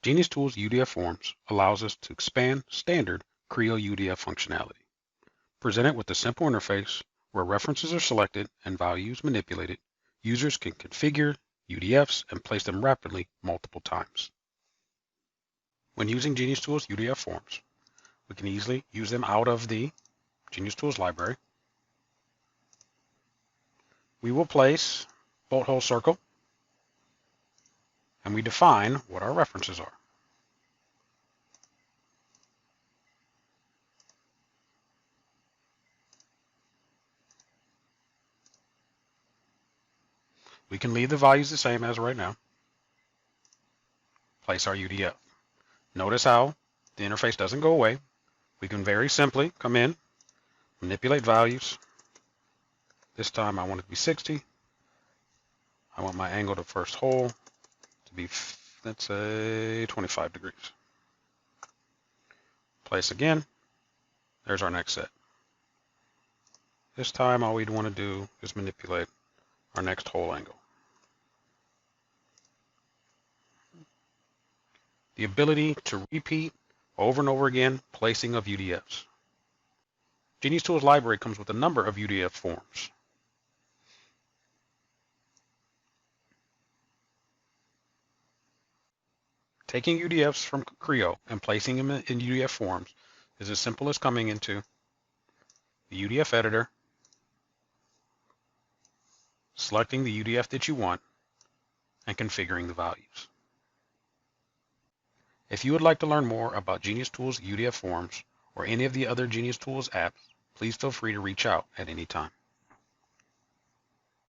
GENIUS Tools UDF Forms allows us to expand standard Creo UDF functionality. Presented with a simple interface where references are selected and values manipulated, users can configure UDFs and place them rapidly multiple times. When using GENIUS Tools UDF Forms, we can easily use them out of the GENIUS Tools library. We will place bolt hole circle, and we define what our references are. We can leave the values the same as right now. Place our UDF. Notice how the interface doesn't go away. We can very simply come in, manipulate values. This time I want it to be 60. I want my angle to first hole to be, let's say, 25 degrees. Place again. There's our next set. This time all we'd want to do is manipulate our next hole angle. The ability to repeat over and over again placing of UDFs. GENIUS Tools library comes with a number of UDF forms. Taking UDFs from Creo and placing them in UDF forms is as simple as coming into the UDF editor, selecting the UDF that you want, and configuring the values. If you would like to learn more about GENIUS Tools UDF Forms or any of the other GENIUS Tools apps, please feel free to reach out at any time.